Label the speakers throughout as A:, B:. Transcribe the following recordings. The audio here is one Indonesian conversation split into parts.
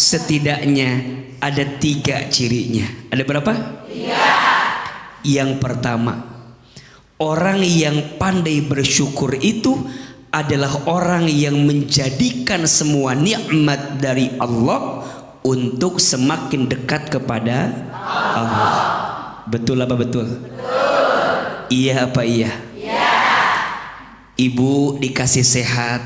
A: Setidaknya ada 3 cirinya. Ada berapa? 3. Yang pertama, orang yang pandai bersyukur itu adalah orang yang menjadikan semua nikmat dari Allah untuk semakin dekat kepada Allah. Betul apa betul? Betul. Iya apa iya? Iya. Ibu dikasih sehat.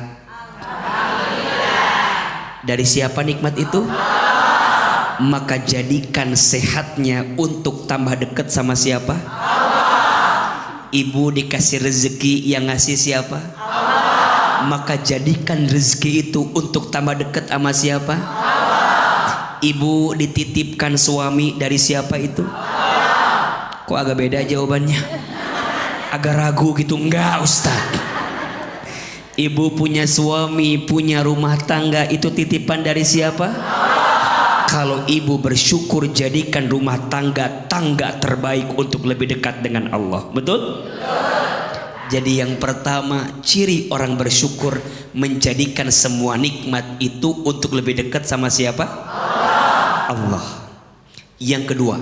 A: Dari siapa nikmat itu? Allah. Maka jadikan sehatnya untuk tambah dekat sama siapa? Allah. Ibu dikasih rezeki, yang ngasih siapa? Allah. Maka jadikan rezeki itu untuk tambah dekat sama siapa? Allah. Ibu dititipkan suami, dari siapa itu? Allah. Kok agak beda jawabannya? Agak ragu gitu. Enggak Ustaz. Ibu punya suami, punya rumah tangga, itu titipan dari siapa? Allah. Kalau ibu bersyukur, jadikan rumah tangga terbaik untuk lebih dekat dengan Allah. Betul? Jadi yang pertama, ciri orang bersyukur menjadikan semua nikmat itu untuk lebih dekat sama siapa? Allah. Yang kedua,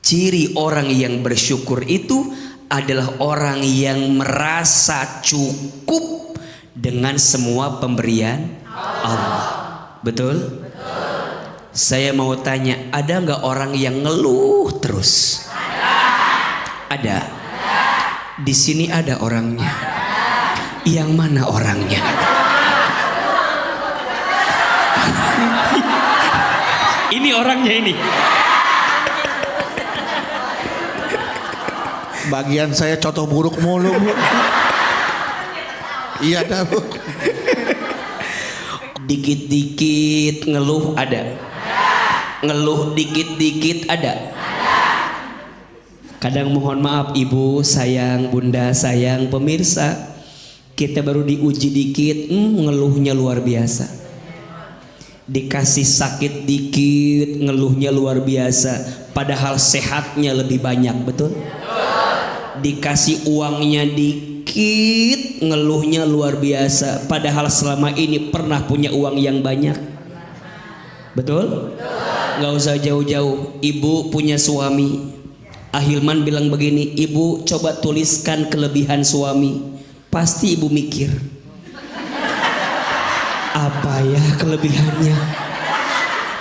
A: ciri orang yang bersyukur itu adalah orang yang merasa cukup dengan semua pemberian Allah. Betul? Saya mau tanya, ada nggak orang yang ngeluh terus? Ada. Di sini ada orangnya. Yang mana orangnya? Ini orangnya ini.
B: Bagian saya contoh buruk mulu, Bu. Iya dah, Bu.
A: Dikit-dikit ngeluh ada. Ngeluh dikit-dikit ada. Kadang mohon maaf ibu sayang, bunda sayang, pemirsa, kita baru diuji dikit, ngeluhnya luar biasa. Dikasih sakit dikit, ngeluhnya luar biasa. Padahal sehatnya lebih banyak, betul? Dikasih uangnya dikit, ngeluhnya luar biasa. Padahal selama ini pernah punya uang yang banyak. Betul? Gak usah jauh-jauh. Ibu punya suami. Ahilman bilang begini, ibu coba tuliskan kelebihan suami. Pasti ibu mikir, apa ya kelebihannya?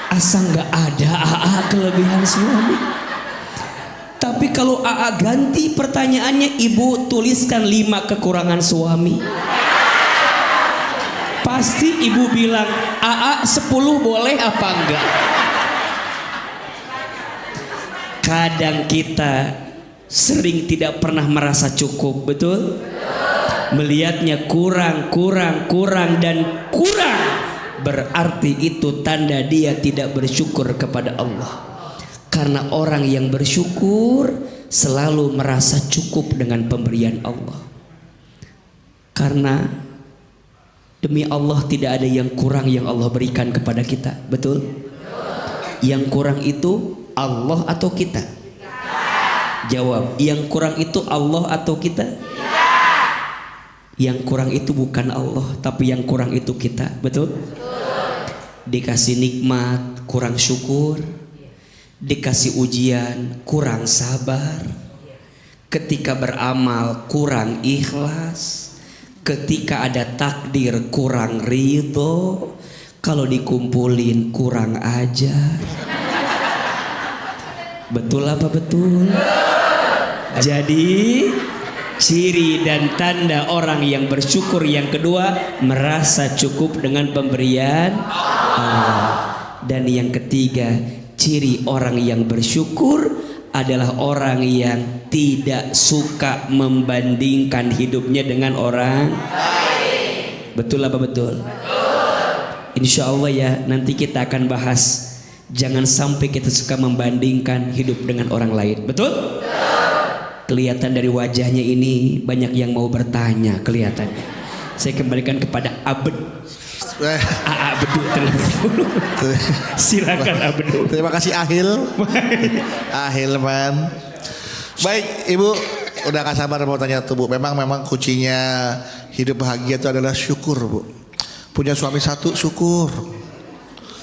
A: Asa gak ada AA kelebihan suami. Tapi kalau AA ganti pertanyaannya, ibu tuliskan 5 kekurangan suami. Pasti ibu bilang, AA 10 boleh apa enggak? Kadang kita sering tidak pernah merasa cukup, betul? Melihatnya kurang dan kurang, berarti itu tanda dia tidak bersyukur kepada Allah. Karena orang yang bersyukur selalu merasa cukup dengan pemberian Allah. Karena demi Allah tidak ada yang kurang yang Allah berikan kepada kita, betul? Yang kurang itu Allah atau kita? Jawab, yang kurang itu Allah atau kita? Yang kurang itu bukan Allah, tapi yang kurang itu kita, betul? Dikasih nikmat, kurang syukur. Dikasih ujian, kurang sabar. Ketika beramal, kurang ikhlas. Ketika ada takdir, kurang ridho. Kalau dikumpulin, kurang ajar. Betul apa betul? Jadi ciri dan tanda orang yang bersyukur yang kedua, merasa cukup dengan pemberian Allah. Dan yang ketiga, ciri orang yang bersyukur adalah orang yang tidak suka membandingkan hidupnya dengan orang lain. Betul apa betul? Insya Allah ya, nanti kita akan bahas. Jangan sampai kita suka membandingkan hidup dengan orang lain. Betul? Kelihatan dari wajahnya ini banyak yang mau bertanya kelihatannya. Saya kembalikan kepada Abed. Abedul terlebih dahulu. Silakan Abedul.
B: Terima kasih Ahil. Ahilman. Baik Ibu, udah gak sabar mau tanya tuh Bu. Memang kuncinya hidup bahagia itu adalah syukur Bu. Punya suami satu syukur.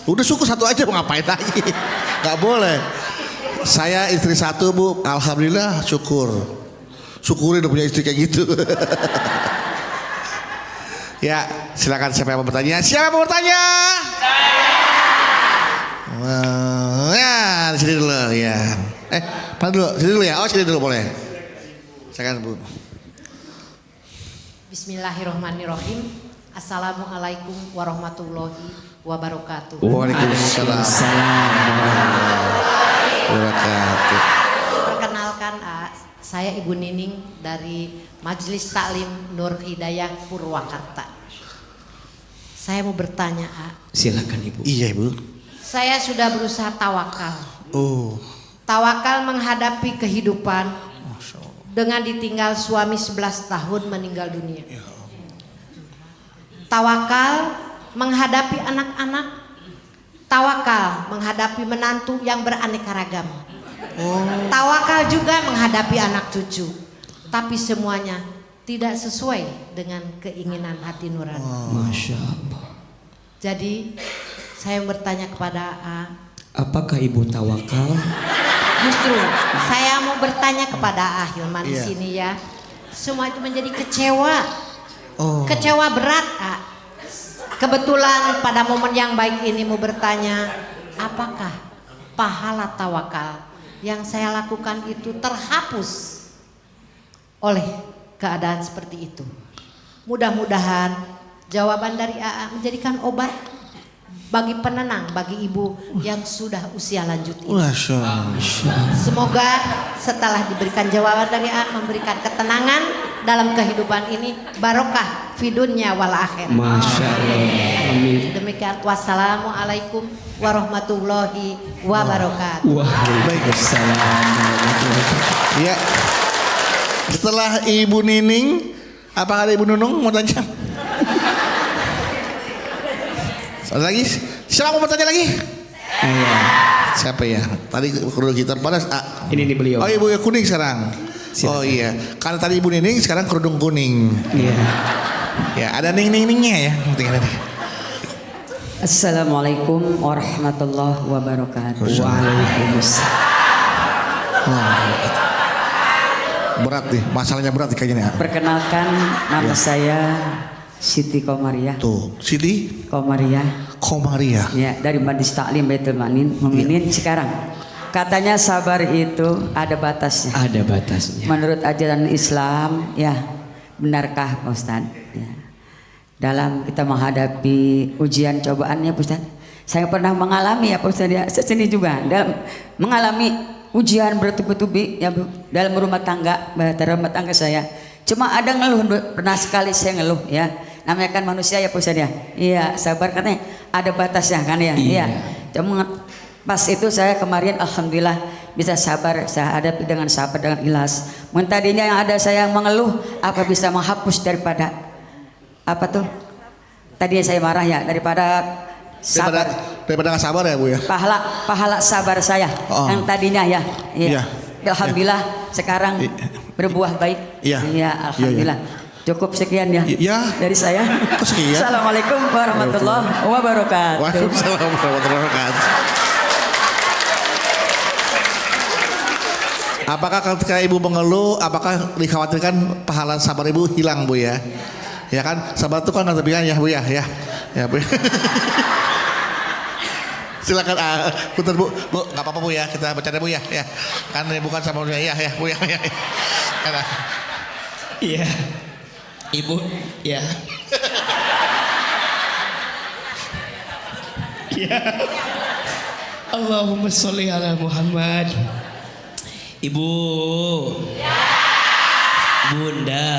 B: Udah syukur satu aja, mau ngapain lagi? Gak boleh. Saya istri satu Bu, alhamdulillah syukur. Syukurin udah punya istri kayak gitu. Ya, silakan siapa yang mau bertanya? Siapa yang mau bertanya? Ya, di sini dulu ya. Mana dulu? Sini dulu ya. Oh, sini dulu boleh. Silakan Bu.
C: Bismillahirrahmanirrahim. Assalamualaikum warahmatullahi wabarakatuh.
B: Waalaikumsalam warahmatullahi wabarakatuh.
C: Perkenalkan, saya Ibu Nining dari Majelis Taklim Nur Hidayah Purwakarta. Saya mau bertanya,
A: Silakan Ibu.
B: Iya Ibu.
C: Saya sudah berusaha tawakal.
B: Oh.
C: Tawakal menghadapi kehidupan dengan ditinggal suami 11 tahun meninggal dunia. Tawakal menghadapi anak-anak. Tawakal menghadapi menantu yang beraneka ragam. Tawakal juga menghadapi anak cucu. Tapi semuanya tidak sesuai dengan keinginan hati nurani.
A: Masya Allah.
C: Jadi saya bertanya kepada
A: Apakah Ibu tawakal?
C: justru saya mau bertanya kepada Hilman di
B: Iya.
C: sini ya. Semua itu menjadi kecewa.
B: Oh.
C: Kecewa berat, Kebetulan pada momen yang baik ini mau bertanya, apakah pahala tawakal yang saya lakukan itu terhapus oleh keadaan seperti itu? Mudah-mudahan jawaban dari AA menjadikan obat bagi penenang bagi ibu yang sudah usia lanjut ini.
B: Masya Allah.
C: Semoga setelah diberikan jawaban dari AA memberikan ketenangan dalam kehidupan ini, barokah fi dunya wal akhirah.
A: Masya Allah. Amin.
C: Demikian, wassalamualaikum warahmatullahi wabarakatuh.
A: Waalaikumsalam.
B: Ya. Setelah Ibu Nining, apa ada Ibu Nunung mau tanya? Ada lagi? Siapa mau bertanya lagi?
A: Iya.
B: Siapa ya? Tadi kudu gitar panas.
A: Ini nih beliau.
B: Oh Ibu yang kuning sekarang.
A: Silakan.
B: Oh iya. Karena tadi Ibu Nining, sekarang kerudung kuning.
A: Iya.
B: Ya ada ning-ning-ningnya ya.
D: Assalamualaikum warahmatullahi wabarakatuh.
A: Waalaikumsalam.
B: Berat nih, masalahnya berat nih kayaknya nih.
D: Perkenalkan, nama saya Siti Komariah.
B: Tuh, Siti
D: Komariah,
B: Komaria.
D: ya, dari Majelis Taklim Baitul Mukminin sekarang. Katanya sabar itu ada batasnya.
A: Ada batasnya.
D: Menurut ajaran Islam, ya, benarkah Pak Ustadz? Ya. Dalam kita menghadapi ujian cobaannya Pak Ustadz, saya pernah mengalami ya Pak Ustadz ya, sendiri juga dalam mengalami ujian bertubi-tubi ya Bu, dalam rumah tangga saya. Cuma ada ngeluh, pernah sekali saya ngeluh ya. Namanya kan manusia ya Pak Ustadz ya. Iya, sabar katanya ada batasnya kan ya. Iya. Cuma pas itu saya kemarin alhamdulillah bisa sabar, saya hadapi dengan sabar, dengan ikhlas. Mungkin tadinya yang ada saya yang mengeluh, apa bisa menghapus daripada apa tuh? Tadinya saya marah ya, daripada sabar.
B: Daripada nggak sabar ya Bu ya.
D: Pahala sabar saya yang tadinya ya. Iya. Alhamdulillah sekarang berbuah baik.
B: Iya.
D: Alhamdulillah. Cukup sekian ya.
B: Iya.
D: Dari saya.
B: Kok sekian?
D: Assalamualaikum warahmatullahi wabarakatuh.
B: Waalaikumsalam warahmatullahi wabarakatuh. Apakah ketika Ibu mengeluh, apakah dikhawatirkan pahala sabar Ibu hilang Bu ya? Ya kan, sabar itu kan nggak terbilang ya Bu ya, ya Bu. Silakan, putar Bu, nggak apa-apa Bu ya, kita bercanda Bu ya, kan ini bukan sama ya Bu ya.
A: Iya. Ibu, ya. Ya. Allahumma sholli ala Muhammad. Ibu. Bunda.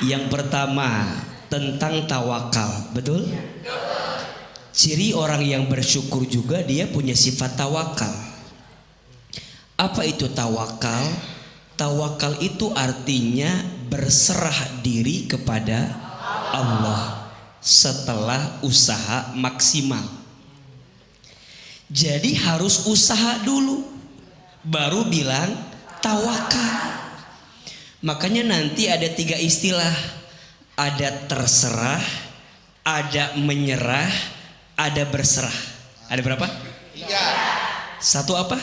A: Yang pertama tentang tawakal, betul? Ciri orang yang bersyukur juga dia punya sifat tawakal. Apa itu tawakal? Tawakal itu artinya berserah diri kepada Allah setelah usaha maksimal. Jadi harus usaha dulu baru bilang tawakal. Makanya nanti ada 3 istilah. Ada terserah, ada menyerah, ada berserah. Ada berapa?
B: 3.
A: Satu apa?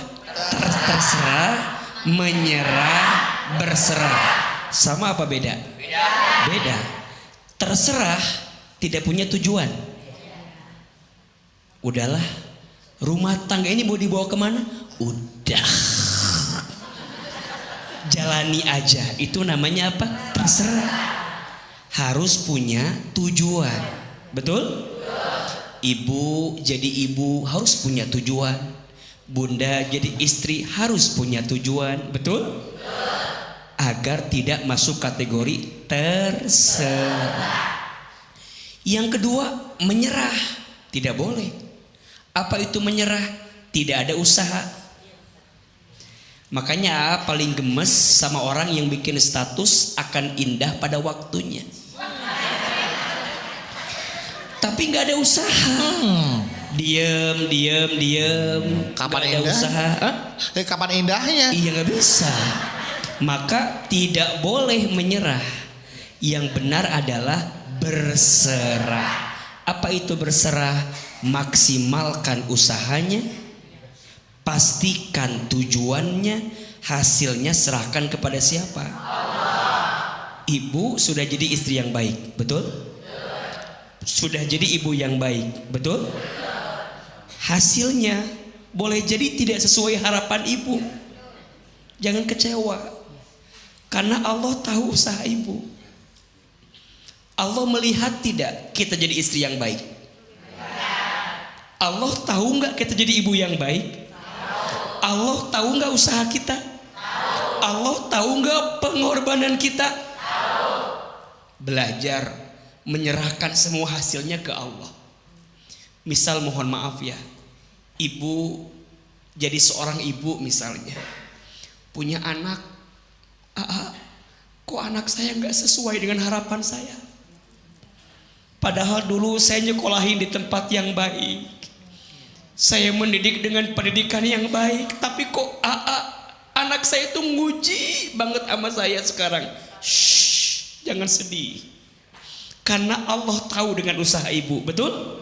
A: Terserah, menyerah, berserah. Sama apa beda? Beda. Terserah tidak punya tujuan. Udahlah, rumah tangga ini mau dibawa kemana? Udah, jalani aja. Itu namanya apa? Terserah. Harus punya tujuan. Betul? Ibu jadi ibu harus punya tujuan. Bunda jadi istri harus punya tujuan. Betul? Agar tidak masuk kategori terserah. Yang kedua, menyerah. Tidak boleh. Apa itu menyerah? Tidak ada usaha. Makanya paling gemes sama orang yang bikin status akan indah pada waktunya, tapi nggak ada usaha. Diem.
B: Kapan
A: nggak ada
B: indah?
A: usaha.
B: Kapan indahnya?
A: Iya, nggak bisa. Maka tidak boleh menyerah. Yang benar adalah berserah. Apa itu berserah? Maksimalkan usahanya, pastikan tujuannya, hasilnya serahkan kepada siapa? Ibu sudah jadi istri yang baik, betul? Sudah jadi ibu yang baik, betul? Hasilnya boleh jadi tidak sesuai harapan ibu. Jangan kecewa, karena Allah tahu usaha ibu. Allah melihat tidak kita jadi istri yang baik? Allah tahu nggak kita jadi ibu yang baik? Allah tahu nggak usaha kita? Allah tahu nggak pengorbanan kita? Belajar menyerahkan semua hasilnya ke Allah. Misal mohon maaf ya, ibu jadi seorang ibu misalnya punya anak, kok anak saya nggak sesuai dengan harapan saya? Padahal dulu saya nyekolahin di tempat yang baik, saya mendidik dengan pendidikan yang baik, tapi kok anak saya itu nguji banget sama saya sekarang. Shh, jangan sedih, karena Allah tahu dengan usaha ibu, betul?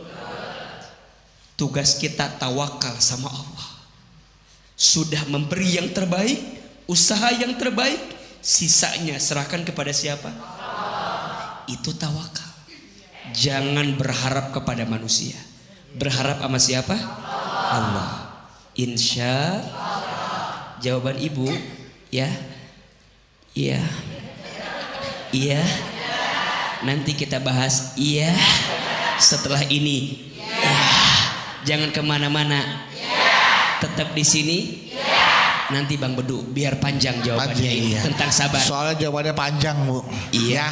A: Tugas kita tawakal sama Allah. Sudah memberi yang terbaik, usaha yang terbaik, sisanya serahkan kepada siapa? Itu tawakal. Jangan berharap kepada manusia. Berharap sama siapa? Allah. Insya Allah. Jawaban ibu, ya, iya, iya. Nanti kita bahas, iya. Setelah ini, ya. Jangan kemana-mana. Tetap di sini. Nanti Bang Bedu biar panjang jawabannya ini tentang sabar.
B: Soalnya jawabannya panjang, Bu.
A: Iya.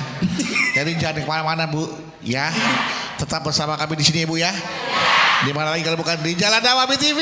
B: Jadi jangan kemana-mana, Bu. Ya. Tetap bersama kami di sini, Bu ya. Di mana lagi kalau bukan di Jalan Dakwah BTV.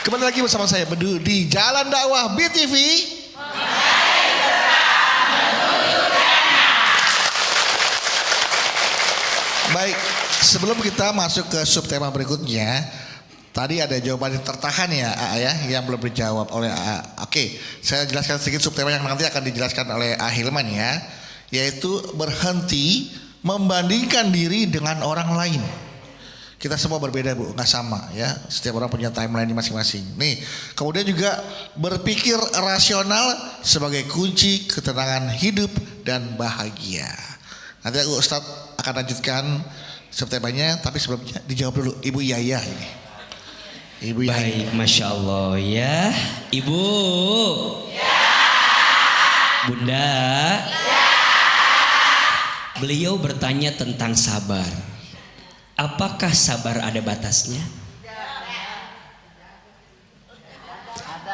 B: Kembali lagi bersama saya Bedu di Jalan Dakwah BTV. Baik, sebelum kita masuk ke subtema berikutnya, tadi ada jawaban yang tertahan ya, yang belum dijawab oleh AA. Oke, saya jelaskan sedikit subtema yang nanti akan dijelaskan oleh A Hilman ya, yaitu berhenti membandingkan diri dengan orang lain. Kita semua berbeda, Bu, nggak sama ya. Setiap orang punya timeline masing-masing. Nih, kemudian juga berpikir rasional sebagai kunci ketenangan hidup dan bahagia. Nanti aku Ustadz akan lanjutkan subtemanya, tapi sebelumnya dijawab dulu Ibu Yaya ini. Ibu Yaya.
A: Baik, Masya Allah ya. Ibu. Ya. Bunda. Ya. Beliau bertanya tentang sabar. Apakah sabar ada batasnya?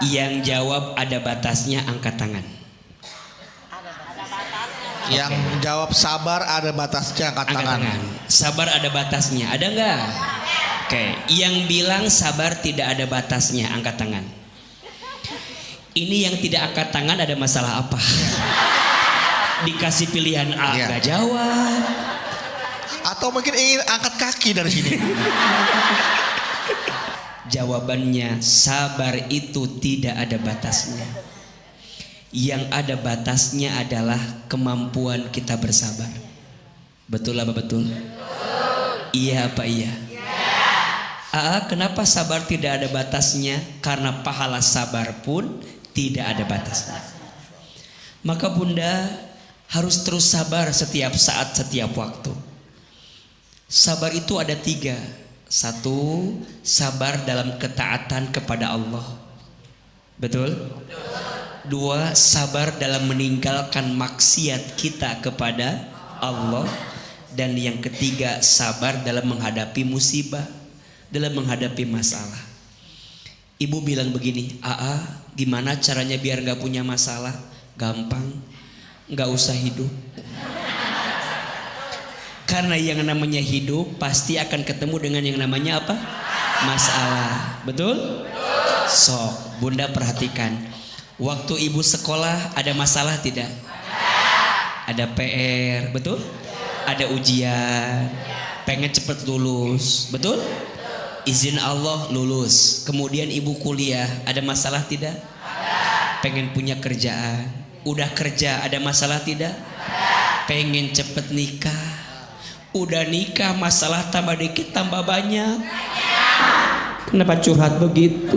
A: Yang jawab ada batasnya angkat tangan.
B: Yang jawab sabar ada batasnya, angkat tangan.
A: Sabar ada batasnya, ada nggak? Oke, yang bilang sabar tidak ada batasnya, angkat tangan. Ini yang tidak angkat tangan ada masalah apa? Dikasih pilihan A nggak jawab.
B: Atau mungkin ingin angkat kaki dari sini.
A: Jawabannya sabar itu tidak ada batasnya. Yang ada batasnya adalah kemampuan kita bersabar. Betul apa betul? Iya apa iya? Kenapa sabar tidak ada batasnya? Karena pahala sabar pun tidak ada batasnya. Maka Bunda harus terus sabar setiap saat, setiap waktu. Sabar itu ada 3. 1, sabar dalam ketaatan kepada Allah. Betul? 2, sabar dalam meninggalkan maksiat kita kepada Allah. Dan yang ketiga, sabar dalam menghadapi musibah, dalam menghadapi masalah. Ibu bilang begini, gimana caranya biar gak punya masalah? Gampang, gak usah hidup. Karena yang namanya hidup pasti akan ketemu dengan yang namanya apa? Masalah. Betul? Sok, Bunda perhatikan. Waktu ibu sekolah ada masalah tidak? Ada PR, betul? Ada ujian, pengen cepet lulus, betul? Izin Allah lulus. Kemudian ibu kuliah, ada masalah tidak? Pengen punya kerjaan, udah kerja, ada masalah tidak? Pengen cepet nikah, udah nikah, masalah tambah dikit tambah banyak. Kenapa curhat begitu?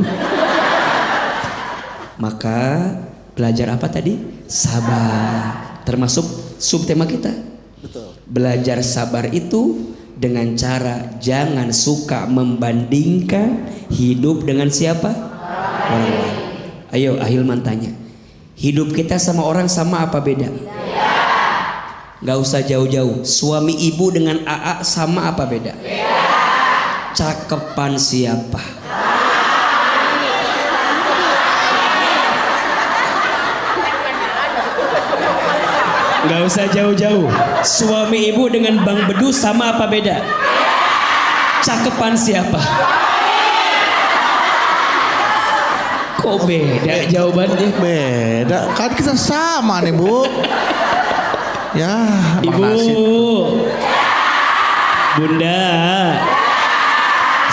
A: Maka belajar apa tadi? Sabar. Termasuk subtema kita.
B: Betul.
A: Belajar sabar itu dengan cara jangan suka membandingkan hidup dengan siapa? Orang lain. Ayo Ahilman tanya. Hidup kita sama orang sama apa beda? Gak usah jauh-jauh. Suami ibu dengan AA sama apa beda? Cakepan siapa? Gak usah jauh-jauh. Suami ibu dengan Bang Bedu sama apa beda? Cakepan siapa? Kok beda jawabannya?
B: Beda, kan kita sama nih Bu. Ya,
A: Ibu, Bunda,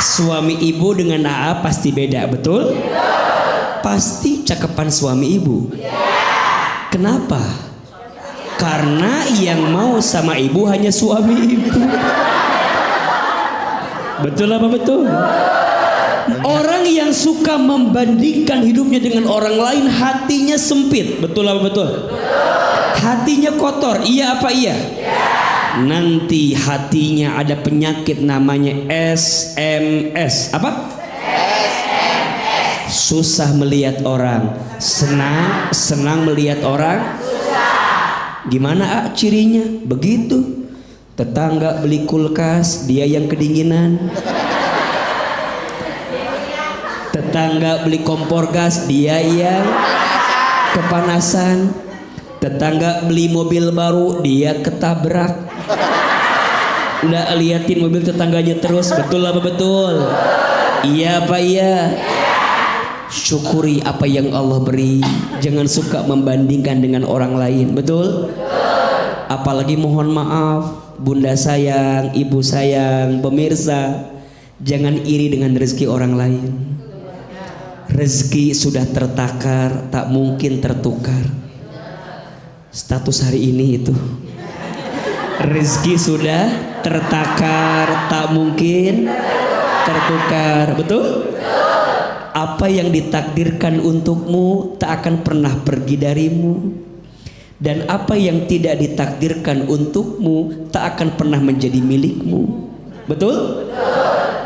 A: suami ibu dengan AA pasti beda, betul? Pasti cakepan suami ibu. Kenapa? Karena yang mau sama ibu hanya suami ibu. Betul apa betul? Orang yang suka membandingkan hidupnya dengan orang lain hatinya sempit. Betul apa betul? Hatinya kotor. Iya apa iya? Nanti hatinya ada penyakit namanya SMS. Apa? Susah melihat orang, senang melihat orang. Gimana cirinya? Begitu. Tetangga beli kulkas, dia yang kedinginan. Tetangga beli kompor gas, dia yang kepanasan. Tetangga beli mobil baru, dia ketabrak. Udah liatin mobil tetangganya terus. Betul apa betul? Iya apa iya? Syukuri apa yang Allah beri. Jangan suka membandingkan dengan orang lain. Betul? Apalagi mohon maaf, Bunda sayang, Ibu sayang, pemirsa, jangan iri dengan rezeki orang lain. Rezeki sudah tertakar, tak mungkin tertukar. Status hari ini itu. Rezeki sudah tertakar, tak mungkin tertukar. Betul? Apa yang ditakdirkan untukmu tak akan pernah pergi darimu. Dan apa yang tidak ditakdirkan untukmu tak akan pernah menjadi milikmu. Betul?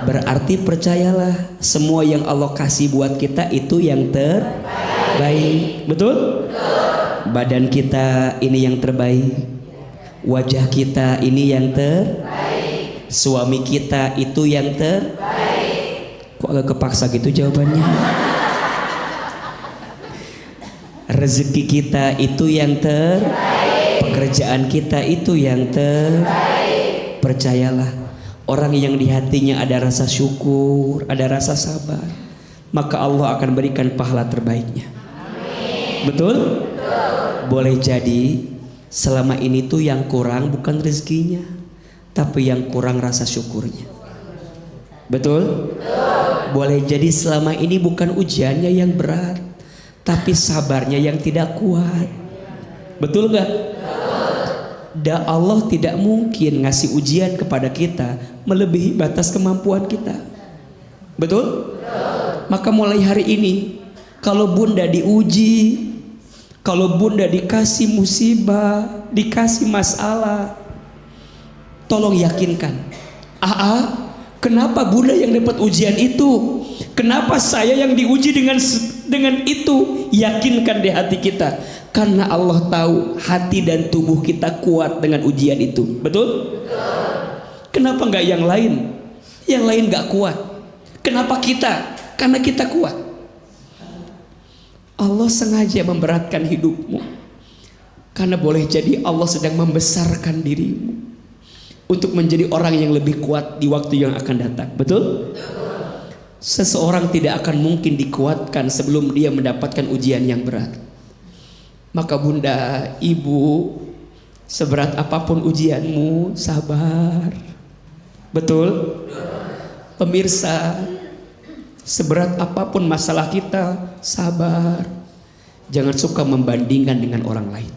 A: Berarti percayalah, semua yang Allah kasih buat kita itu yang terbaik. Betul? Badan kita ini yang terbaik. Wajah kita ini yang terbaik. Suami kita itu yang terbaik. Kok agak kepaksa gitu jawabannya? Rezeki kita itu yang terbaik. pekerjaan kita itu yang terbaik. Percayalah, orang yang di hatinya ada rasa syukur, ada rasa sabar, maka Allah akan berikan pahala terbaiknya. Betul? Boleh jadi selama ini tuh yang kurang bukan rezekinya, tapi yang kurang rasa syukurnya. Betul? Boleh jadi selama ini bukan ujiannya yang berat, tapi sabarnya yang tidak kuat. Betul gak? Dan Allah tidak mungkin ngasih ujian kepada kita melebihi batas kemampuan kita. Betul? Maka mulai hari ini, kalau bunda diuji, kalau bunda dikasih musibah, dikasih masalah, tolong yakinkan, kenapa bunda yang dapat ujian itu? Kenapa saya yang diuji dengan itu? Yakinkan di hati kita, karena Allah tahu hati dan tubuh kita kuat dengan ujian itu. Betul? Kenapa nggak yang lain? Yang lain nggak kuat. Kenapa kita? Karena kita kuat. Allah sengaja memberatkan hidupmu, karena boleh jadi Allah sedang membesarkan dirimu untuk menjadi orang yang lebih kuat di waktu yang akan datang. Betul? Seseorang tidak akan mungkin dikuatkan sebelum dia mendapatkan ujian yang berat. Maka bunda, ibu, seberat apapun ujianmu, sabar. Betul? Pemirsa, seberat apapun masalah kita, sabar. Jangan suka membandingkan dengan orang lain.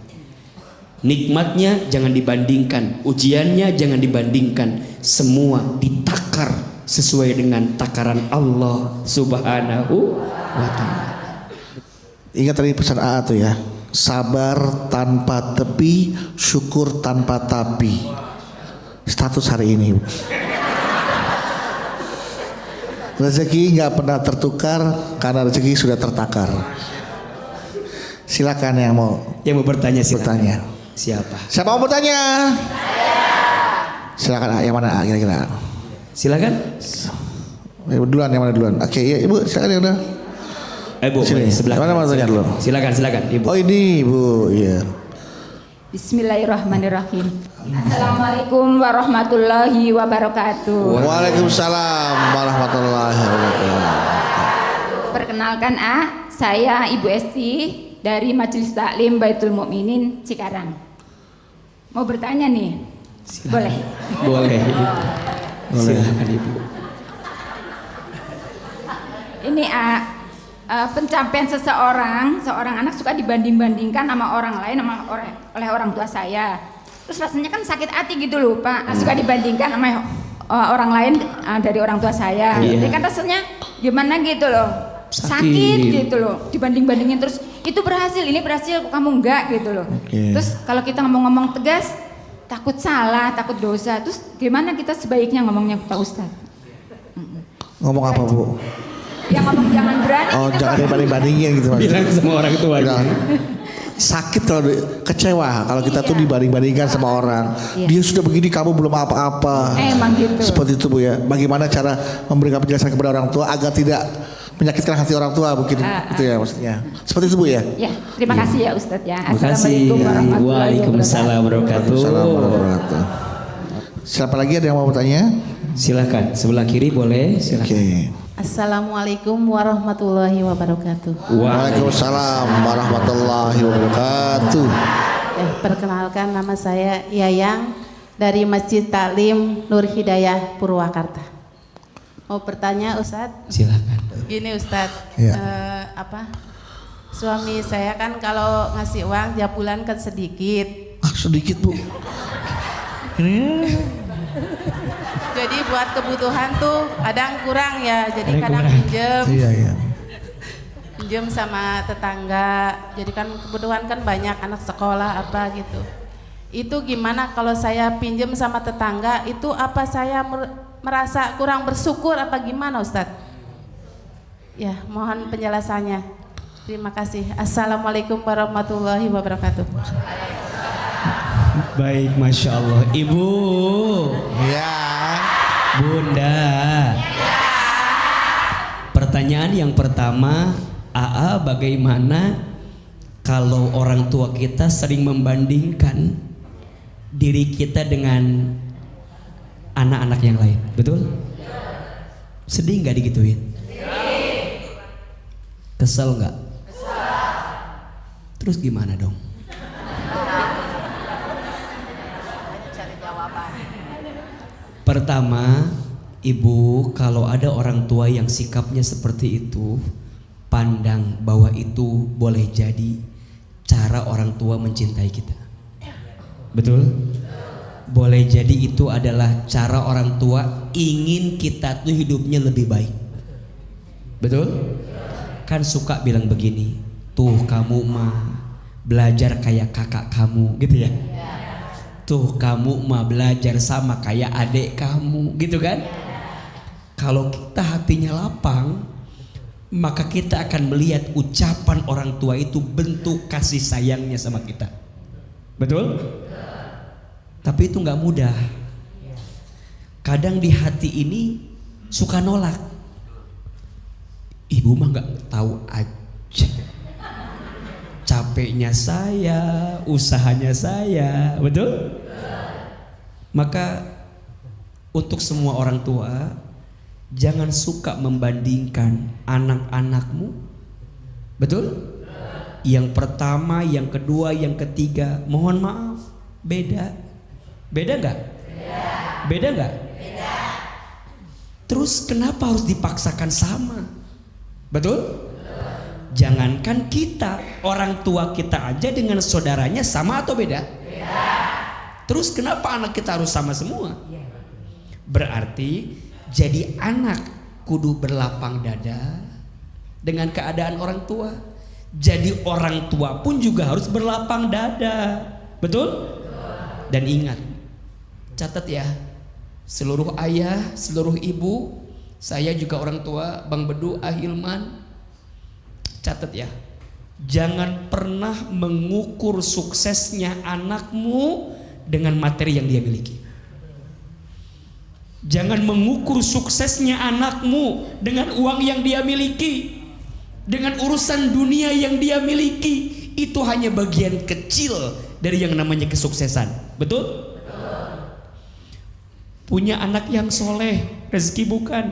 A: Nikmatnya jangan dibandingkan, ujiannya jangan dibandingkan. Semua ditakar sesuai dengan takaran Allah Subhanahu wa ta'ala.
B: Ingat tadi pesan AA tuh ya, sabar tanpa tepi, syukur tanpa tapi. Status hari ini. Rezeki nggak pernah tertukar karena rezeki sudah tertakar. Silakan yang mau
A: bertanya silakan.
B: Bertanya. Siapa mau bertanya? Silakan. Yang mana kira-kira?
A: Silakan.
B: Duluan, yang mana duluan? Oke, ya ibu silakan yang udah.
A: Ibu
B: sini.
A: Sebelah.
B: Mana mau tanya dulu?
A: Silakan ibu.
B: Oh ini ibu, iya.
E: Bismillahirrahmanirrahim. Assalamualaikum warahmatullahi wabarakatuh.
B: Waalaikumsalam warahmatullahi wabarakatuh.
E: Perkenalkan saya Ibu Esti dari Majelis Taklim Baitul Mukminin Cikarang. Mau bertanya nih?
A: Silakan.
E: Boleh?
A: Boleh. Silakan ibu.
E: Ini pencapaian seorang anak suka dibanding-bandingkan sama orang lain, oleh orang tua saya. Terus rasanya kan sakit hati gitu loh Pak, suka dibandingkan sama orang lain dari orang tua saya. Jadi kan rasanya gimana gitu loh, sakit gitu loh, dibanding-bandingin terus itu berhasil, ini berhasil, kamu enggak gitu loh. Terus kalau kita ngomong-ngomong tegas, takut salah, takut dosa. Terus gimana kita sebaiknya ngomongnya Pak Ustadz?
B: Ngomong apa Bu?
E: Ya ngomong jangan berani.
B: Oh
E: gitu,
B: jangan
E: Pak.
B: dibanding-bandingin gitu maksudnya.
A: Bilang sama orang tua.
B: Sakit kalau kecewa kalau kita tuh dibanding-bandingkan sama orang. Dia sudah begini, kamu belum apa-apa.
E: Emang gitu.
B: Seperti itu Bu ya. Bagaimana cara memberikan penjelasan kepada orang tua agar tidak menyakitkan hati orang tua mungkin itu ya maksudnya. Seperti itu Bu ya.
E: Ya, terima kasih ya Ustadz ya.
A: Terima kasih. Waalaikumsalam warahmatullahi wabarakatuh.
B: Siapa lagi ada yang mau bertanya?
A: Silakan, sebelah kiri boleh. Silakan.
B: Oke.
F: Assalamualaikum warahmatullahi wabarakatuh.
B: Waalaikumsalam warahmatullahi wabarakatuh.
F: Perkenalkan, nama saya Yayang dari Masjid Taklim Nur Hidayah Purwakarta. Mau bertanya Ustadz?
A: Silakan.
F: Gini Ustadz,
B: Ya.
F: suami saya kan kalau ngasih uang tiap bulan kan sedikit.
B: Sedikit Bu. Ini.
F: Jadi buat kebutuhan tuh kadang kurang ya, jadi kadang pinjem.
B: Iya.
F: Pinjem sama tetangga. Jadi kan kebutuhan kan banyak, anak sekolah apa gitu. Itu gimana kalau saya pinjem sama tetangga, itu apa saya merasa kurang bersyukur apa gimana Ustadz? Ya, mohon penjelasannya. Terima kasih. Assalamualaikum warahmatullahi wabarakatuh.
A: Baik, Masya Allah. Ibu.
B: Ya.
A: Bunda. Pertanyaan yang pertama, bagaimana kalau orang tua kita sering membandingkan diri kita dengan anak-anak yang lain, betul? Sedih nggak digituin? Kesel nggak? Terus gimana dong? Pertama, ibu, kalau ada orang tua yang sikapnya seperti itu, pandang bahwa itu boleh jadi cara orang tua mencintai kita. Betul? Boleh jadi itu adalah cara orang tua ingin kita tuh hidupnya lebih baik. Betul? Kan suka bilang begini, tuh kamu mah belajar kayak kakak kamu, gitu ya. Tuh kamu mah belajar sama kayak adik kamu, gitu kan? Kalau kita hatinya lapang, maka kita akan melihat ucapan orang tua itu bentuk kasih sayangnya sama kita. Betul? Tapi itu nggak mudah. Kadang di hati ini suka nolak. Ibu mah nggak tahu aja. Capeknya saya, usahanya saya, betul? Maka untuk semua orang tua, jangan suka membandingkan anak-anakmu. Betul? Yang pertama, yang kedua, yang ketiga, mohon maaf, beda. Beda nggak? Beda nggak? Terus kenapa harus dipaksakan sama? Betul? Jangankan kita, orang tua kita aja dengan saudaranya sama atau beda? Terus kenapa anak kita harus sama semua? Berarti jadi anak kudu berlapang dada dengan keadaan orang tua. Jadi orang tua pun juga harus berlapang dada. Betul? Dan ingat, catat ya, seluruh ayah, seluruh ibu, saya juga orang tua, Bang Bedu, Ahilman, catat ya, jangan pernah mengukur suksesnya anakmu dengan materi yang dia miliki. Jangan mengukur suksesnya anakmu dengan uang yang dia miliki, dengan urusan dunia yang dia miliki. Itu hanya bagian kecil dari yang namanya kesuksesan. Betul? Punya anak yang soleh, rezeki bukan?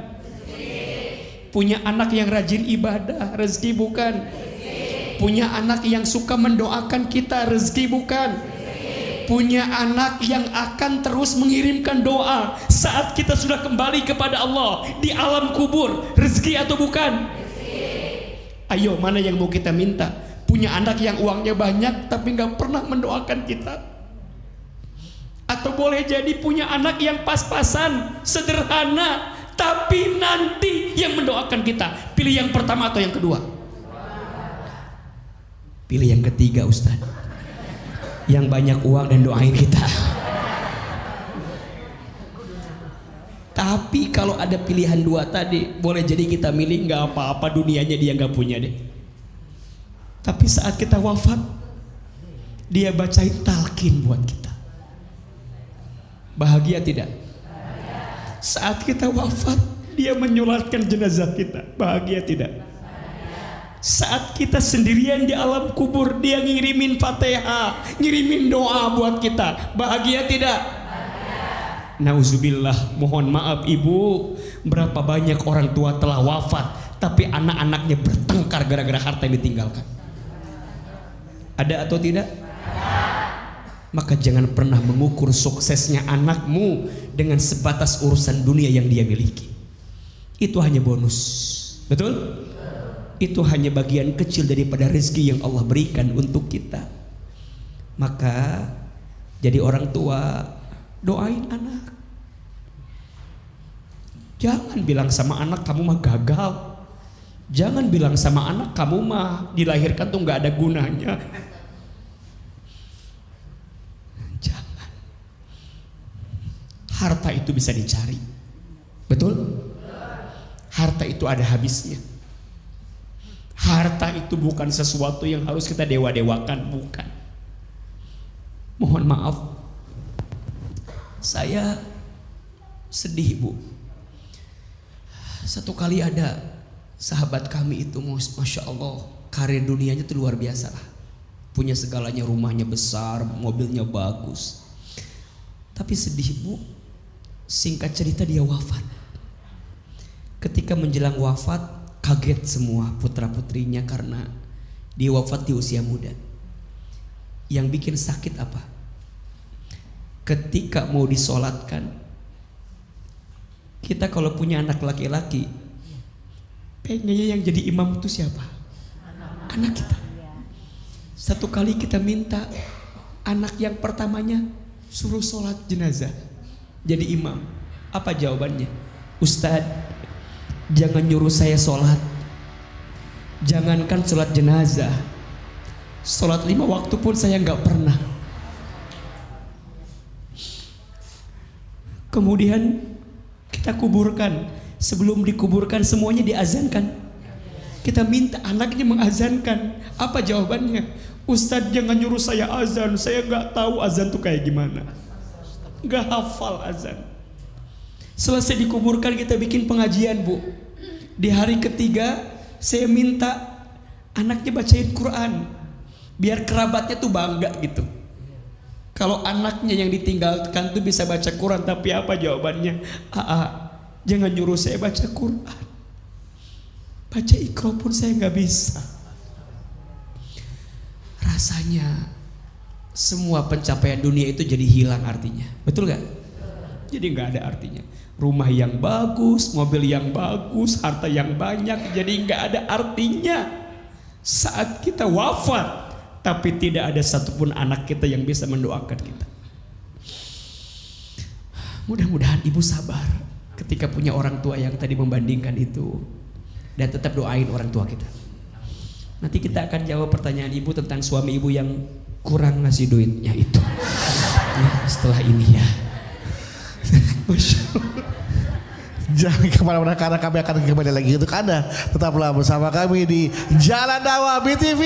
A: Punya anak yang rajin ibadah, rezeki bukan? Punya anak yang suka mendoakan kita, rezeki bukan? Punya anak yang akan terus mengirimkan doa saat kita sudah kembali kepada Allah di alam kubur, rezeki atau bukan? Ayo, mana yang mau kita minta? Punya anak yang uangnya banyak tapi nggak pernah mendoakan kita? Atau boleh jadi punya anak yang pas-pasan, sederhana, tapi nanti yang mendoakan kita? Pilih yang pertama atau yang kedua? Pilih yang ketiga, Ustaz. Yang banyak uang dan doain kita. Tapi kalau ada pilihan dua tadi, boleh jadi kita milih nggak apa-apa, dunianya dia nggak punya deh. Tapi saat kita wafat, dia bacain talqin buat kita. Bahagia tidak? Saat kita wafat, dia menyolatkan jenazah kita. Bahagia tidak? Saat kita sendirian di alam kubur, dia ngirimin Fatihah, ngirimin doa buat kita. Bahagia tidak? Nauzubillah, mohon maaf ibu, berapa banyak orang tua telah wafat, tapi anak-anaknya bertengkar gara-gara harta yang ditinggalkan. Ada atau tidak? Maka jangan pernah mengukur suksesnya anakmu dengan sebatas urusan dunia yang dia miliki. Itu hanya bonus. Betul? Itu hanya bagian kecil daripada rezeki yang Allah berikan untuk kita. Maka jadi orang tua, doain anak. Jangan bilang sama anak kamu mah gagal. Jangan bilang sama anak kamu mah dilahirkan tuh gak ada gunanya. Jangan. Harta itu bisa dicari. Betul? Harta itu ada habisnya. Harta itu bukan sesuatu yang harus kita dewa-dewakan, bukan. Mohon maaf, saya sedih Bu. Satu kali ada sahabat kami itu, Masya Allah, karir dunianya itu luar biasa lah. Punya segalanya, rumahnya besar, mobilnya bagus. Tapi sedih Bu, singkat cerita dia wafat. Ketika menjelang wafat, kaget semua putra-putrinya karena dia wafat di usia muda. Yang bikin sakit apa? Ketika mau disolatkan, kita kalau punya anak laki-laki, pengennya yang jadi imam itu siapa? Anak kita. Satu kali kita minta anak yang pertamanya suruh sholat jenazah jadi imam. Apa jawabannya? Ustadz, jangan nyuruh saya sholat. Jangankan sholat jenazah, sholat 5 waktu pun saya nggak pernah. Kemudian kita kuburkan. Sebelum dikuburkan semuanya diazankan. Kita minta anaknya mengazankan. Apa jawabannya? Ustadz, jangan nyuruh saya azan. Saya nggak tahu azan tuh kayak gimana. Nggak hafal azan. Selesai dikuburkan kita bikin pengajian Bu. Di hari ketiga saya minta anaknya bacain Quran. Biar kerabatnya tuh bangga gitu. Kalau anaknya yang ditinggalkan tuh bisa baca Quran. Tapi apa jawabannya? Jangan nyuruh saya baca Quran. Baca Iqra pun saya nggak bisa. Rasanya semua pencapaian dunia itu jadi hilang artinya. Betul gak? Jadi nggak ada artinya. Rumah yang bagus, mobil yang bagus, harta yang banyak, jadi nggak ada artinya saat kita wafat. Tapi tidak ada satupun anak kita yang bisa mendoakan kita. Mudah-mudahan ibu sabar ketika punya orang tua yang tadi membandingkan itu, dan tetap doain orang tua kita. Nanti kita akan jawab pertanyaan ibu tentang suami ibu yang kurang ngasih duitnya itu. Nah, setelah ini ya.
B: Jangan kemana-mana karena kami akan kembali lagi untuk Anda. Tetaplah bersama kami di Jalan Dakwah BTV.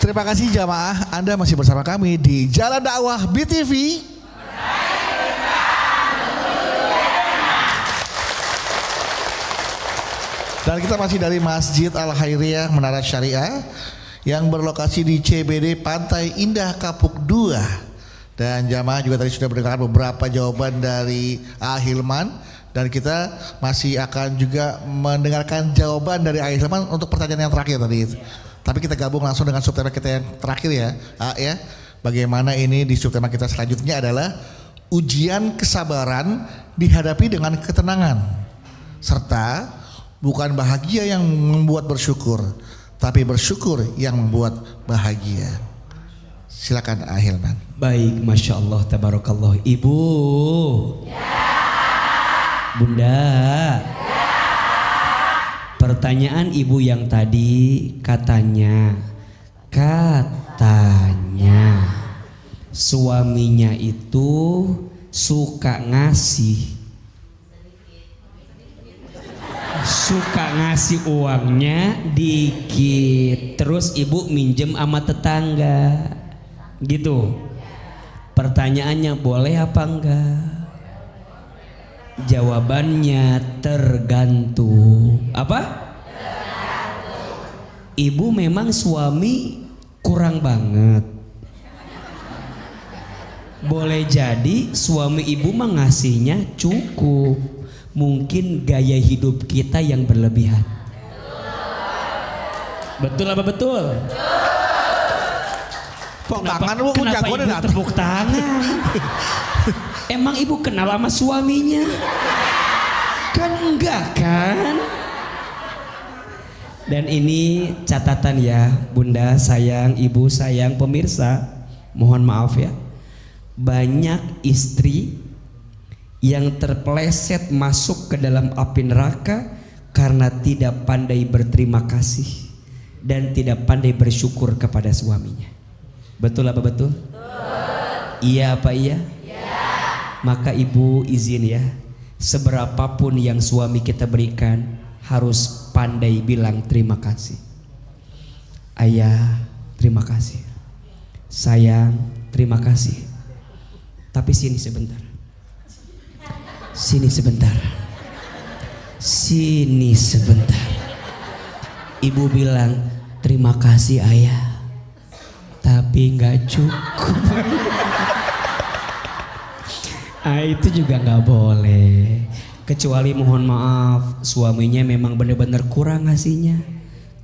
B: Terima kasih jamaah, Anda masih bersama kami di Jalan Dakwah BTV. Dan kita masih dari Masjid Al-Khairiyah Menara Syariah yang berlokasi di CBD Pantai Indah Kapuk 2. Dan jamaah juga tadi sudah mendengarkan beberapa jawaban dari Hilman. Dan kita masih akan juga mendengarkan jawaban dari Hilman untuk pertanyaan yang terakhir tadi itu. Tapi kita gabung langsung dengan subtema kita yang terakhir ya. Bagaimana ini di subtema kita selanjutnya adalah ujian kesabaran dihadapi dengan ketenangan. Serta bukan bahagia yang membuat bersyukur, tapi bersyukur yang membuat bahagia. Silakan Hilman.
A: Baik, Masya Allah, Tabarakallah. Ibu ya. Bunda ya. Pertanyaan ibu yang tadi katanya suaminya itu suka ngasih uangnya dikit, terus ibu minjem sama tetangga gitu. Pertanyaannya boleh apa enggak? Jawabannya tergantung. Apa? Tergantung. Ibu memang suami kurang banget. Boleh jadi suami ibu mah ngasihnya cukup. Mungkin gaya hidup kita yang berlebihan. Betul apa betul? Kenapa ibu tepuk tangan? Emang ibu kenal sama suaminya? Kan enggak kan? Dan ini catatan ya, Bunda sayang, Ibu sayang, pemirsa, mohon maaf ya. Banyak istri yang terpeleset masuk ke dalam api neraka karena tidak pandai berterima kasih dan tidak pandai bersyukur kepada suaminya. Betul apa betul? Betul. Iya apa iya? Maka ibu izin ya, seberapapun yang suami kita berikan harus pandai bilang terima kasih. Ayah, terima kasih. Sayang, terima kasih. Tapi sini sebentar. Sini sebentar. Sini sebentar. Ibu bilang terima kasih ayah, tapi nggak cukup. Itu juga nggak boleh. Kecuali mohon maaf, suaminya memang benar-benar kurang ngasihnya.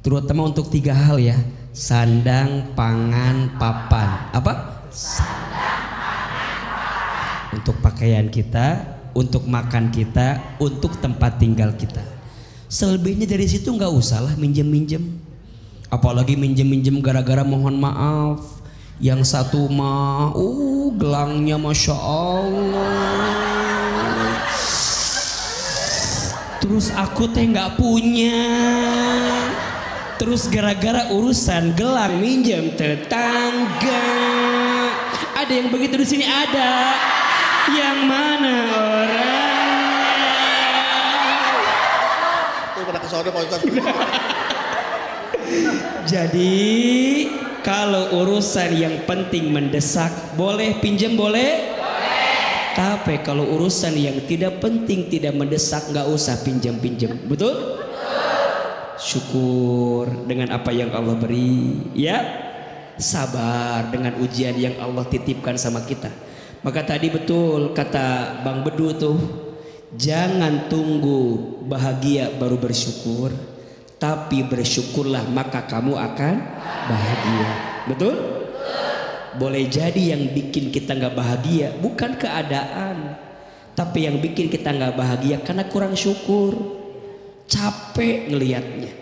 A: Terutama untuk 3 hal ya: sandang, pangan, papan. Apa? Sandang, pangan, papan. Untuk pakaian kita, untuk makan kita, untuk tempat tinggal kita. Selebihnya dari situ nggak usah lah minjem-minjem. Apalagi minjem-minjem gara-gara mohon maaf. Yang satu mah, gelangnya masya Allah. Terus aku teh nggak punya. Terus gara-gara urusan gelang minjem tetangga. Ada yang begitu di sini ada. Yang mana orangnya? Jadi kalau urusan yang penting mendesak boleh pinjam boleh. Tapi kalau urusan yang tidak penting tidak mendesak nggak usah pinjam-pinjam. Betul? Syukur dengan apa yang Allah beri, ya. Sabar dengan ujian yang Allah titipkan sama kita. Maka tadi betul kata Bang Bedu tuh, jangan tunggu bahagia baru bersyukur, tapi bersyukurlah maka kamu akan bahagia. Betul? Boleh jadi yang bikin kita nggak bahagia bukan keadaan, tapi yang bikin kita nggak bahagia karena kurang syukur. Capek ngelihatnya,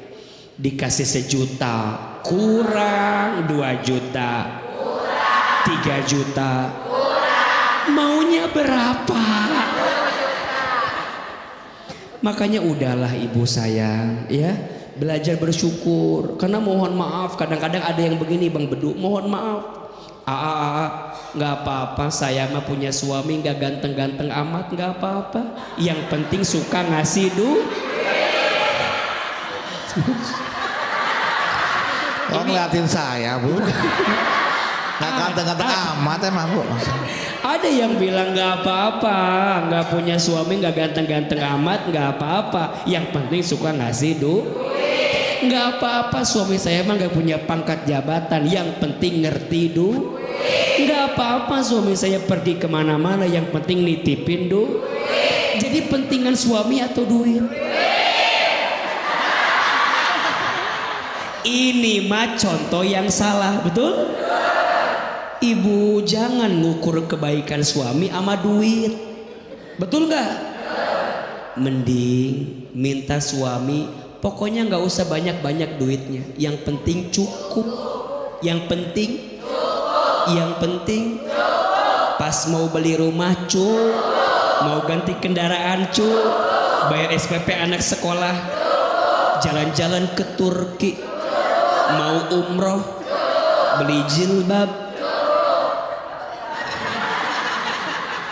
A: dikasih 1 juta kurang, 2 juta kurang, 3 juta kurang, maunya berapa? Makanya udahlah ibu sayang ya, belajar bersyukur. Karena mohon maaf kadang-kadang ada yang begini Bang Bedu, mohon maaf nggak apa-apa, saya mah punya suami nggak ganteng-ganteng amat, nggak apa-apa, yang penting suka ngasih duit.
B: Oh, ngeliatin saya bu. Nggak ganteng-ganteng amat emang bu.
A: Ada yang bilang nggak apa-apa, nggak punya suami nggak ganteng-ganteng amat, nggak apa-apa, yang penting suka ngasih duit. Nggak apa-apa, suami saya mah nggak punya pangkat jabatan, yang penting ngerti duit. Nggak apa-apa, suami saya pergi kemana-mana, yang penting nitipin duit. Jadi pentingan suami atau duit? Ini mah contoh yang salah, betul? Ibu jangan ngukur kebaikan suami sama duit, betul nggak? Mending minta suami, pokoknya nggak usah banyak-banyak duitnya, yang penting cukup, yang penting, yang penting, pas mau beli rumah cukup, mau ganti kendaraan cukup, bayar SPP anak sekolah, jalan-jalan ke Turki, mau umroh, beli jilbab.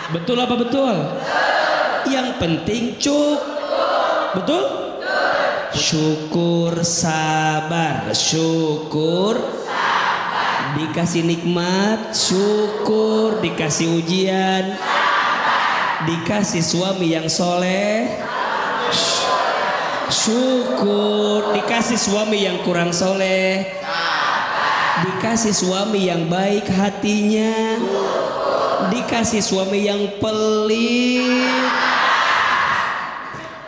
A: Betul apa betul? Yang penting cukup. Betul? Syukur sabar, syukur dikasih nikmat, syukur dikasih ujian, dikasih suami yang soleh, syukur dikasih suami yang kurang soleh, dikasih suami yang baik hatinya, dikasih suami yang pelit.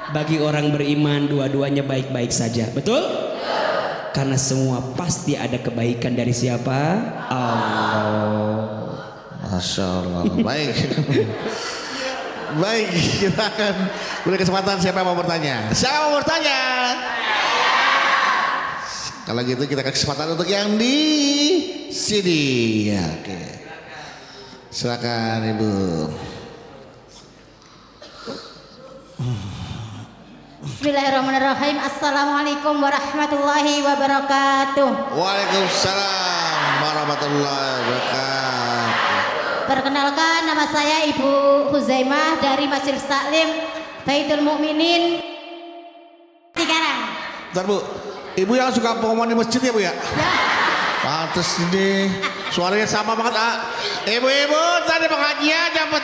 A: Bagi orang beriman dua-duanya baik-baik saja, betul? Karena semua pasti ada kebaikan dari siapa? Allah.
B: Masya Allah. Baik. Baik, kita akan beri kesempatan siapa yang mau bertanya. Siapa mau bertanya? Kalau gitu kita kasih kesempatan untuk yang di sini. Ya, oke. Silakan Ibu.
G: Bismillahirrahmanirrahim. Assalamualaikum warahmatullahi wabarakatuh.
B: Waalaikumsalam warahmatullahi wabarakatuh.
G: Perkenalkan, nama saya Ibu Huzaimah dari Majelis Taklim Baitul Mukminin Cikarang.
B: Bentar Bu, ibu yang suka pengumuman di masjid ya Bu ya?
G: Ya.
B: Pantes ini suaranya sama banget Ibu-ibu tadi pengajian dapat.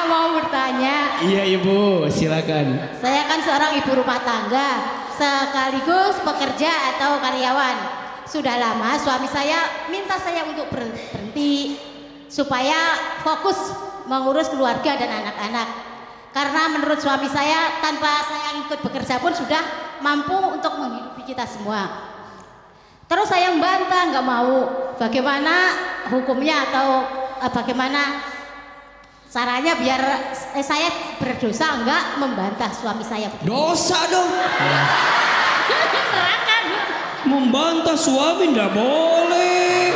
G: Mau bertanya,
A: Iya ibu, silakan.
G: saya kan seorang ibu rumah tangga sekaligus pekerja atau karyawan. Sudah lama suami saya minta saya untuk berhenti supaya fokus mengurus keluarga dan anak-anak. Karena menurut suami saya tanpa saya ikut bekerja pun sudah mampu untuk menghidupi kita semua. Terus saya membantah, nggak mau. Bagaimana hukumnya atau bagaimana caranya biar saya berdosa enggak membantah suami saya?
A: Dosa dong. Membantah suami nggak boleh.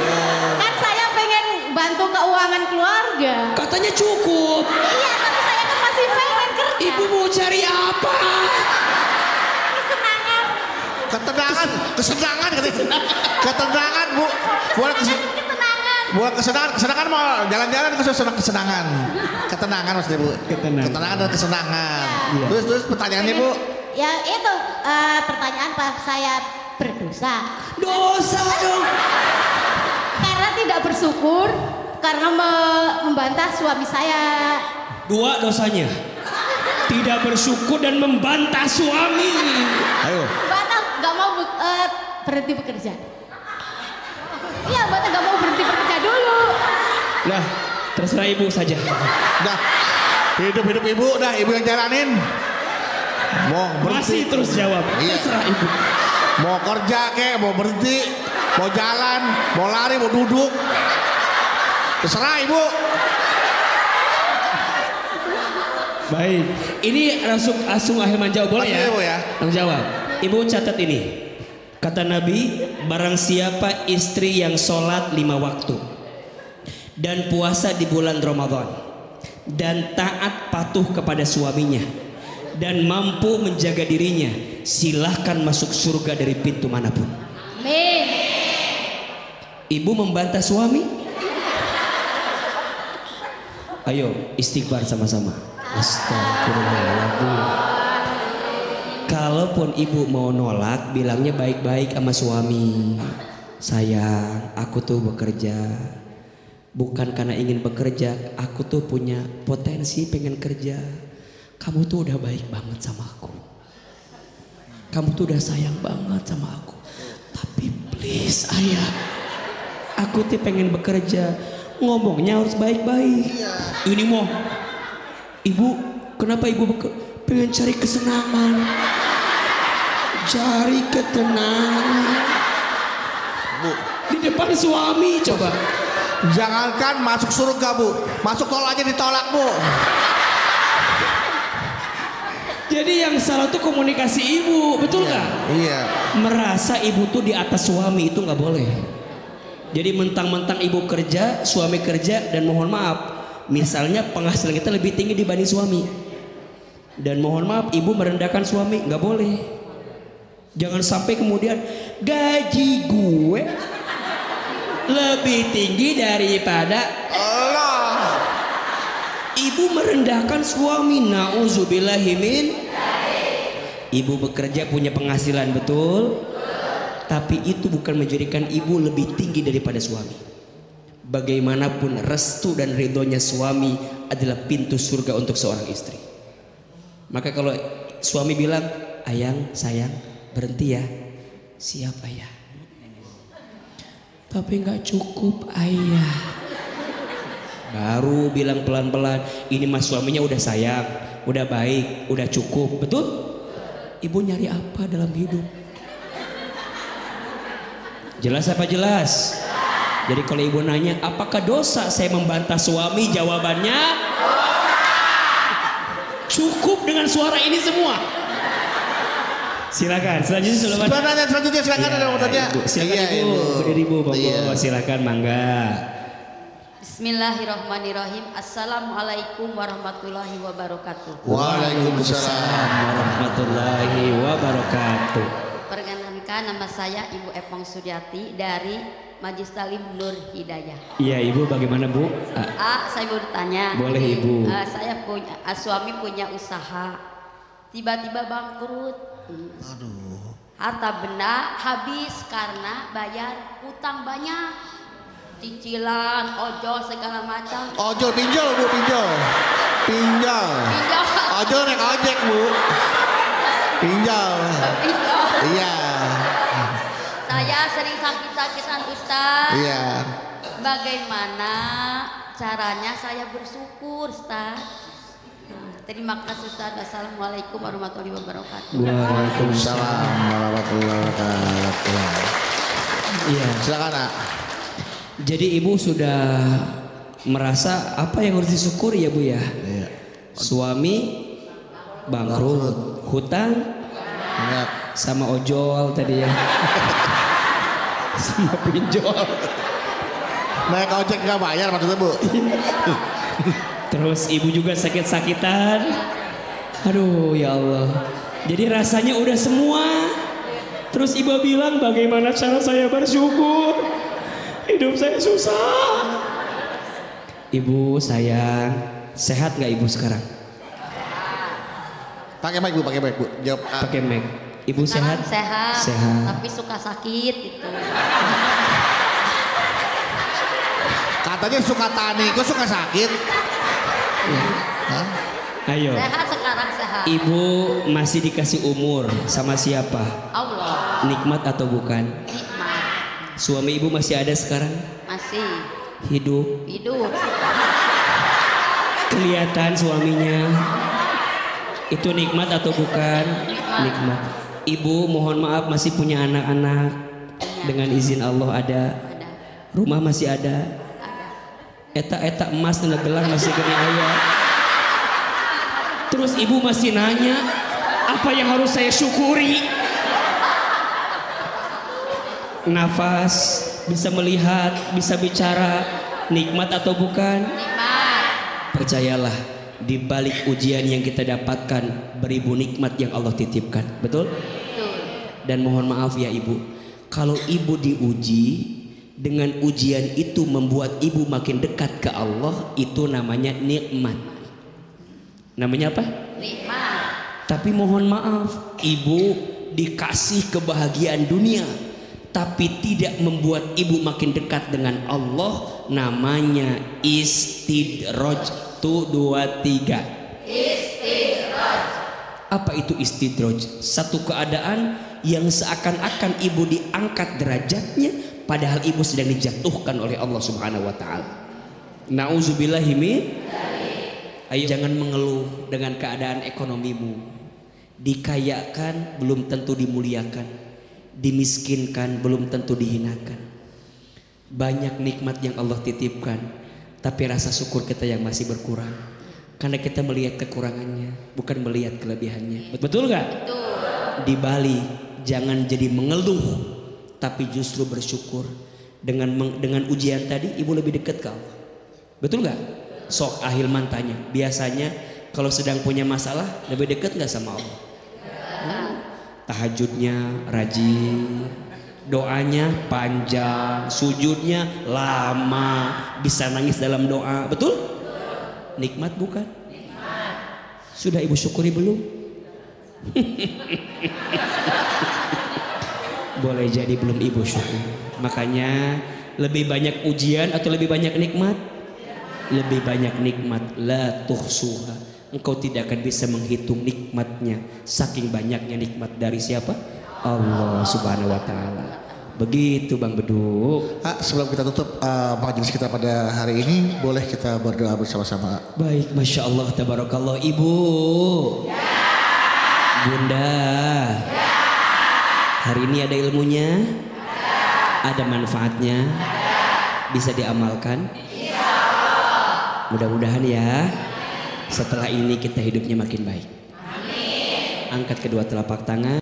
G: Kan saya pengen bantu keuangan keluarga.
A: Katanya cukup.
G: Iya, tapi saya kan masih pengen kerja.
A: Ibu mau cari apa?
G: Kesenangan.
B: Kesenangan Bu. Buat
G: Kesenangan.
B: buat kesenangan mau jalan-jalan ke kesenangan. Ketenangan maksudnya Bu. Ketenangan dan kesenangan.
A: Iya.
B: Terus pertanyaannya Bu.
G: Ya itu pertanyaan Pak, saya berdosa
A: Dosa dong.
G: karena tidak bersyukur karena membantah suami saya.
A: Dua dosanya. Tidak bersyukur dan membantah suami.
B: Ayo.
G: Bantah nggak mau berhenti bekerja. Iya, bantah nggak mau berhenti bekerja dulu.
A: Nah, terserah ibu saja.
B: Dah. Hidup ibu dah, ibu yang jalanin. Mau berhenti.
A: Masih terus jawab.
B: Iya.
A: Terserah ibu.
B: Mau kerja kek, mau berhenti, mau jalan, mau lari, mau duduk. Terserah ibu.
A: Baik. Ini langsung Ahilman jawab boleh
B: Langsung
A: ya?
B: ibu ya.
A: Langsung jawab. Ibu catat ini. Kata Nabi, barang siapa istri yang sholat 5 waktu dan puasa di bulan Ramadan dan taat patuh kepada suaminya dan mampu menjaga dirinya, silahkan masuk surga dari pintu manapun.
G: Amin.
A: Ibu membantah suami? Ayo istighfar sama-sama. Astagfirullahaladzim. Kalaupun ibu mau nolak, bilangnya baik-baik sama suami. Sayang, aku tuh bekerja bukan karena ingin bekerja, aku tuh punya potensi pengen kerja. Kamu tuh udah baik banget sama aku. Kamu tuh udah sayang banget sama aku. Tapi please ayah, aku tuh pengen bekerja. Ngomongnya harus baik-baik. Ini mau ibu, kenapa ibu pengen cari kesenangan, cari ketenangan
B: Bu,
A: di depan suami? Coba
B: jangankan masuk surga Bu, masuk tol aja ditolak Bu.
A: jadi yang salah tuh komunikasi ibu, betul nggak?
B: Iya.
A: Merasa ibu tuh di atas suami, itu nggak boleh. Jadi mentang-mentang ibu kerja, suami kerja, dan mohon maaf, misalnya penghasilan kita lebih tinggi dibanding suami, dan mohon maaf ibu merendahkan suami, nggak boleh. Jangan sampai kemudian gaji gue lebih tinggi daripada
B: Allah.
A: Ibu merendahkan suami. Nauzubillahimin. Ibu bekerja punya penghasilan, betul, tapi itu bukan menjadikan ibu lebih tinggi daripada suami. Bagaimanapun restu dan ridhonya suami adalah pintu surga untuk seorang istri. Maka kalau suami bilang, ayang, sayang, berhenti ya, siap ayah. Tapi nggak cukup ayah. Baru bilang pelan-pelan, ini mas suaminya udah sayang, udah baik, udah cukup, betul? Ibu nyari apa dalam hidup? Jelas apa jelas? Jadi kalau ibu nanya, apakah dosa saya membantah suami? Jawabannya cukup dengan suara ini semua. Silakan, selanjutnya
B: Selanjutnya silakan ada yang mau tanya.
A: Silakan
B: Iya,
A: ibu, berdiri ibu,
B: Iya.
A: silakan, mangga.
H: Bismillahirrahmanirrahim. Assalamualaikum warahmatullahi wabarakatuh.
B: Waalaikumsalam
A: Warahmatullahi wabarakatuh.
H: Perkenalkan, nama saya Ibu Epong Sudiati dari Majlis Talim Nur Hidayah.
A: Iya ibu, bagaimana bu?
H: Saya mau bertanya.
A: Boleh ibu.
H: Saya punya suami punya usaha, tiba-tiba bangkrut.
B: Aduh.
H: Harta benda habis karena bayar hutang banyak, cicilan, ojol segala macam.
B: Ojol, pinjol bu, pinjol. Pinjol.
H: Pinjol.
B: Ojol naik ojek bu. Pinjol.
H: Pinjol.
B: Iya.
H: Saya sering sakit-sakitan Ustaz.
B: Iya.
H: Bagaimana caranya saya bersyukur Ustaz? Terima kasih Ustaz. Assalamualaikum warahmatullahi wabarakatuh.
B: Waalaikumsalam warahmatullahi wabarakatuh.
A: Iya.
B: Silakan nak.
A: Jadi ibu sudah merasa apa yang harus disyukuri ya bu ya?
B: Iya.
A: Suami bangkrut, hutang
B: Ingat.
A: sama ojol tadi ya. Sama pinjol.
B: Naik ojek nggak bayar maksudnya bu?
A: Terus ibu juga sakit-sakitan. Aduh ya Allah. Jadi rasanya udah semua. Terus ibu bilang bagaimana cara saya bersyukur? Hidup saya susah. Ibu sayang, sehat nggak ibu sekarang?
B: Pakai mic bu, pakai mic bu. Jawab.
A: Pakai mic. Ibu sehat?
H: Sehat.
A: Sehat.
H: Tapi suka sakit gitu.
B: Katanya suka tani, kok suka sakit? Hah?
A: Ayo.
H: Sehat sekarang sehat.
A: Ibu masih dikasih umur sama siapa?
H: Allah.
A: Nikmat atau bukan?
H: Nikmat.
A: Suami ibu masih ada sekarang?
H: Masih
A: Hidup.
H: hidup.
A: Kelihatan suaminya. Itu nikmat atau bukan? Nikmat. Ibu mohon maaf masih punya anak-anak. Dengan izin Allah ada.
H: Ada.
A: Rumah masih ada. Eta emas dan gelang masih gini ayah. Terus ibu masih nanya apa yang harus saya syukuri? Nafas, bisa melihat, bisa bicara, nikmat atau bukan?
H: Nikmat.
A: Percayalah, di balik ujian yang kita dapatkan beribu nikmat yang Allah titipkan. Betul?
H: Betul.
A: Dan mohon maaf ya ibu, kalau ibu diuji dengan ujian itu membuat ibu makin dekat ke Allah, itu namanya nikmat. Namanya apa?
H: Nikmat.
A: Tapi mohon maaf, ibu dikasih kebahagiaan dunia tapi tidak membuat ibu makin dekat dengan Allah, namanya istidraj. 1, 2, 3.
H: Istidraj.
A: Apa itu istidraj? Satu keadaan yang seakan-akan ibu diangkat derajatnya padahal ibu sedang dijatuhkan oleh Allah Subhanahu wa taala. Nauzubillahi min. Ayo jangan mengeluh dengan keadaan ekonomimu. Dikayakan belum tentu dimuliakan. Dimiskinkan belum tentu dihinakan. Banyak nikmat yang Allah titipkan, tapi rasa syukur kita yang masih berkurang. Karena kita melihat kekurangannya, bukan melihat kelebihannya. Betul nggak?
H: Betul.
A: Di Bali jangan jadi mengeluh, tapi justru bersyukur. Dengan ujian tadi ibu lebih dekat ke Allah. Betul nggak? Sok Ahilman tanya. Biasanya kalau sedang punya masalah lebih dekat nggak sama Allah? Tahajudnya rajin, doanya panjang, sujudnya lama, bisa nangis dalam doa. Betul? Nikmat bukan? Nikmat. Sudah ibu syukuri belum? Boleh jadi belum ibu syukuri. Makanya lebih banyak ujian atau lebih banyak nikmat? Lebih banyak nikmat. La tuhsuha. Engkau tidak akan bisa menghitung nikmatnya, saking banyaknya nikmat dari siapa? Allah Subhanahu wa taala. Begitu Bang Beduk.
B: Sebelum kita tutup majelis kita pada hari ini, boleh kita berdoa bersama-sama?
A: Baik, Masya Allah, tabarakallah. Ibu ya. Bunda ya. Hari ini ada ilmunya ya. Ada manfaatnya ya. Bisa diamalkan ya. Mudah-mudahan ya. Setelah ini kita hidupnya makin baik. Amin. Angkat kedua telapak tangan.